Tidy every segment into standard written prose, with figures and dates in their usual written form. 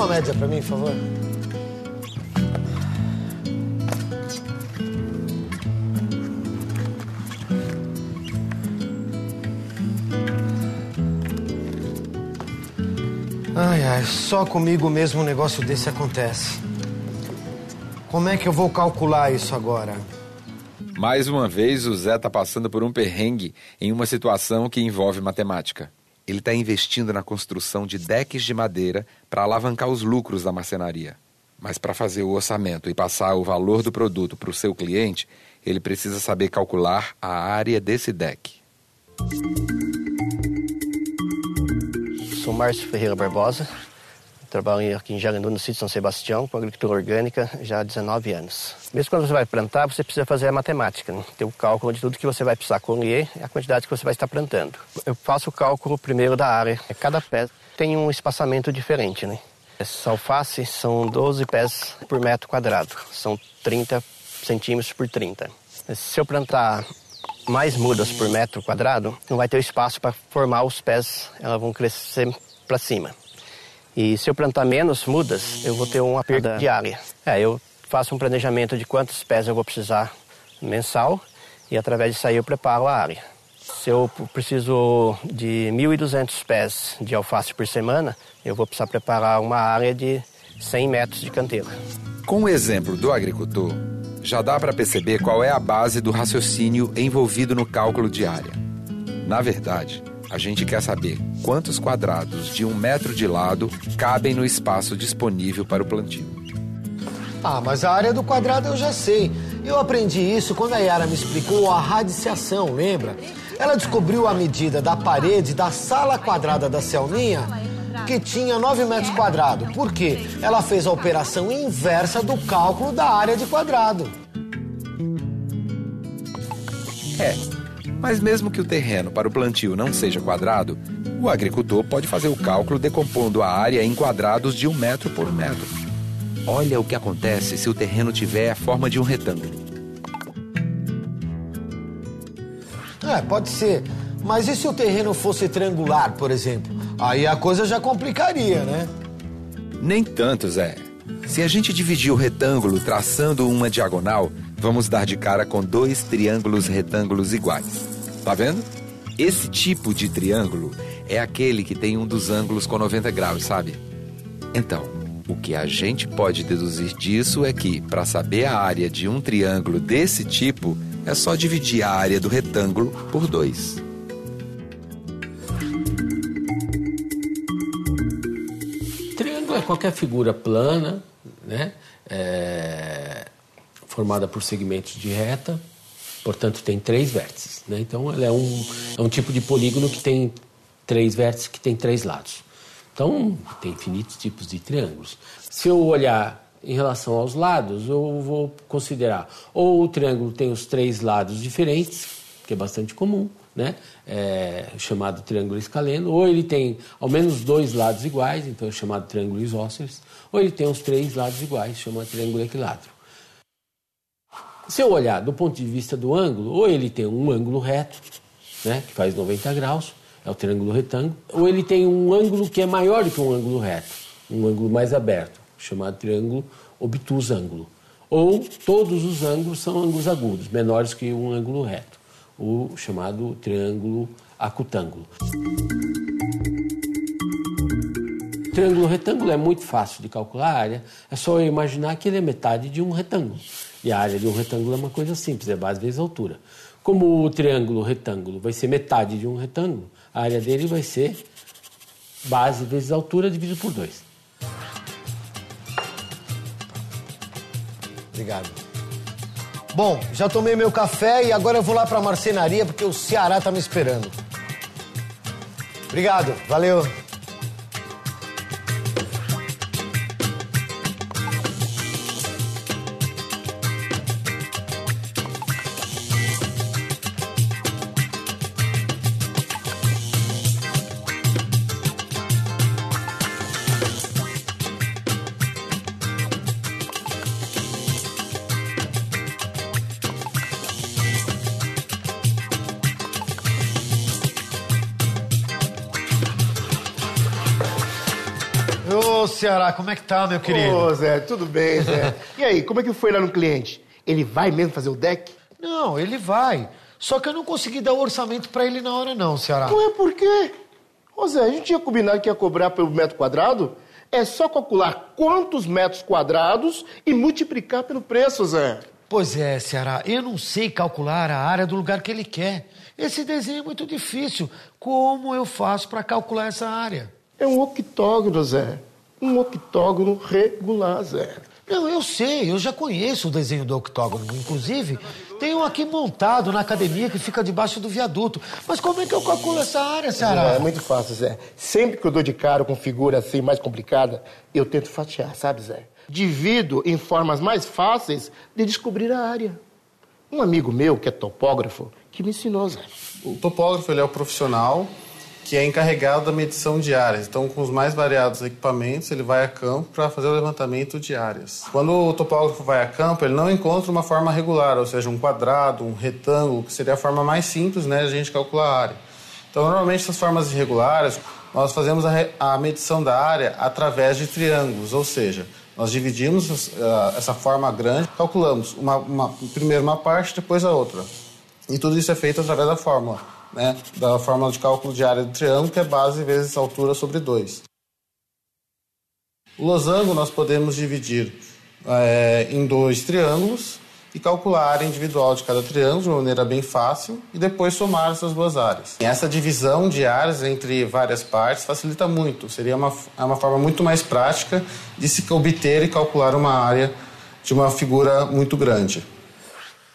uma média pra mim, por favor. Ai, ai, só comigo mesmo um negócio desse acontece. Como é que eu vou calcular isso agora? Mais uma vez, o Zé está passando por um perrengue em uma situação que envolve matemática. Ele está investindo na construção de decks de madeira para alavancar os lucros da marcenaria. Mas para fazer o orçamento e passar o valor do produto para o seu cliente, ele precisa saber calcular a área desse deck. Sou Márcio Ferreira Barbosa, trabalho aqui em Jarandu, no sítio São Sebastião, com agricultura orgânica já há 19 anos. Mesmo quando você vai plantar, você precisa fazer a matemática, né? Ter o cálculo de tudo que você vai precisar colher e a quantidade que você vai estar plantando. Eu faço o cálculo primeiro da área. Cada pé tem um espaçamento diferente, né? Essa alface são 12 pés por metro quadrado, são 30 centímetros por 30. Se eu plantar mais mudas por metro quadrado, não vai ter espaço para formar os pés, elas vão crescer para cima. E se eu plantar menos mudas, eu vou ter uma perda de área. Eu faço um planejamento de quantos pés eu vou precisar mensal e através disso aí eu preparo a área. Se eu preciso de 1.200 pés de alface por semana, eu vou precisar preparar uma área de 100 metros de canteiro. Com o exemplo do agricultor, já dá para perceber qual é a base do raciocínio envolvido no cálculo de área. Na verdade, a gente quer saber quantos quadrados de 1 metro de lado cabem no espaço disponível para o plantio. Ah, mas a área do quadrado eu já sei. Eu aprendi isso quando a Yara me explicou a radiciação, lembra? Ela descobriu a medida da parede da sala quadrada da Selminha, que tinha 9 metros quadrados. Por quê? Ela fez a operação inversa do cálculo da área de quadrado. Mas mesmo que o terreno para o plantio não seja quadrado, o agricultor pode fazer o cálculo decompondo a área em quadrados de 1 metro por 1 metro. Olha o que acontece se o terreno tiver a forma de um retângulo. Pode ser. Mas e se o terreno fosse triangular, por exemplo? Aí a coisa já complicaria, né? Nem tanto, Zé. Se a gente dividir o retângulo traçando uma diagonal, vamos dar de cara com 2 triângulos retângulos iguais. Tá vendo? Esse tipo de triângulo é aquele que tem um dos ângulos com 90 graus, sabe? Então, o que a gente pode deduzir disso é que, para saber a área de um triângulo desse tipo, é só dividir a área do retângulo por 2. Triângulo é qualquer figura plana, né? Formada por segmentos de reta, portanto tem 3 vértices, né? Então ele é um tipo de polígono que tem 3 vértices, que tem 3 lados. Então tem infinitos tipos de triângulos. Se eu olhar em relação aos lados, eu vou considerar ou o triângulo tem os 3 lados diferentes, que é bastante comum, né? Chamado triângulo escaleno, ou ele tem ao menos 2 lados iguais, então é chamado triângulo isósceles, ou ele tem os 3 lados iguais, chamado triângulo equilátero. Se eu olhar do ponto de vista do ângulo, ou ele tem um ângulo reto, né, que faz 90 graus, é o triângulo retângulo, ou ele tem um ângulo que é maior do que um ângulo reto, um ângulo mais aberto, chamado triângulo obtusângulo. Ou todos os ângulos são ângulos agudos, menores que um ângulo reto, o chamado triângulo acutângulo. O triângulo retângulo é muito fácil de calcular a área, é só eu imaginar que ele é metade de um retângulo. E a área de um retângulo é uma coisa simples, é base vezes altura. Como o triângulo retângulo vai ser metade de um retângulo, a área dele vai ser base vezes altura dividido por 2. Obrigado. Bom, já tomei meu café e agora eu vou lá pra marcenaria porque o Ceará tá me esperando. Obrigado, valeu. Ô, Ceará, como é que tá, meu querido? Ô, Zé, tudo bem, Zé? E aí, como é que foi lá no cliente? Ele vai mesmo fazer o deck? Não, ele vai. Só que eu não consegui dar o orçamento pra ele na hora, não, Ceará. Ué, por quê? Ô, Zé, a gente tinha combinado que ia cobrar pelo metro quadrado. É só calcular quantos metros quadrados e multiplicar pelo preço, Zé. Pois é, Ceará, eu não sei calcular a área do lugar que ele quer. Esse desenho é muito difícil. Como eu faço pra calcular essa área? É um octógono, Zé. Um octógono regular, Zé. Não, eu sei, eu já conheço o desenho do octógono. Inclusive, tem um aqui montado na academia que fica debaixo do viaduto. Mas como é que eu calculo essa área, Ceará? É muito fácil, Zé. Sempre que eu dou de cara com figura assim mais complicada, eu tento fatiar, sabe, Zé? Divido em formas mais fáceis de descobrir a área. Um amigo meu, que é topógrafo, que me ensinou, Zé. O topógrafo ele é o profissional que é encarregado da medição de áreas. Então, com os mais variados equipamentos, ele vai a campo para fazer o levantamento de áreas. Quando o topógrafo vai a campo, ele não encontra uma forma regular, ou seja, um quadrado, um retângulo, que seria a forma mais simples, né, de a gente calcular a área. Então, normalmente, essas formas irregulares, nós fazemos a medição da área através de triângulos, ou seja, nós dividimos essa forma grande, calculamos primeiro uma parte, depois a outra. E tudo isso é feito através da fórmula, né? Da fórmula de cálculo de área do triângulo, que é base vezes altura sobre 2. O losango nós podemos dividir em 2 triângulos e calcular a área individual de cada triângulo de uma maneira bem fácil e depois somar essas duas áreas. E essa divisão de áreas entre várias partes facilita muito. Seria uma forma muito mais prática de se obter e calcular uma área de uma figura muito grande.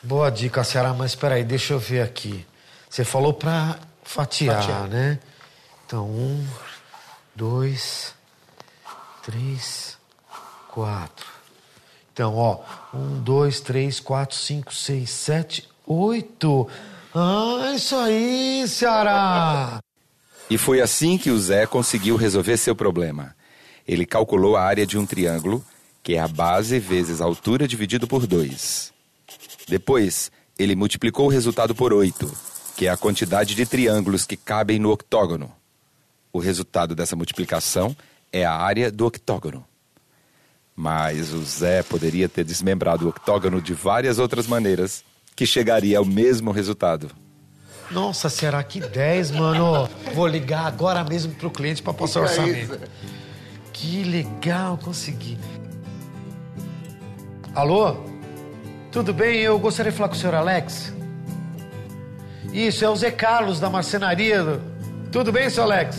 Boa dica, Ceará, mas espera aí, deixa eu ver aqui. Você falou pra fatiar, né? Então, 1, 2, 3, 4. Então, ó, 1, 2, 3, 4, 5, 6, 7, 8. Ah, isso aí, Ceará! E foi assim que o Zé conseguiu resolver seu problema. Ele calculou a área de um triângulo, que é a base vezes a altura dividido por 2. Depois, ele multiplicou o resultado por 8, que é a quantidade de triângulos que cabem no octógono. O resultado dessa multiplicação é a área do octógono. Mas o Zé poderia ter desmembrado o octógono de várias outras maneiras, que chegaria ao mesmo resultado. Nossa, Ceará, que 10, mano. Vou ligar agora mesmo pro cliente pra passar o orçamento. Que legal, consegui. Alô? Tudo bem? Eu gostaria de falar com o senhor Alex. Isso, é o Zé Carlos da marcenaria. Tudo bem, seu Alex?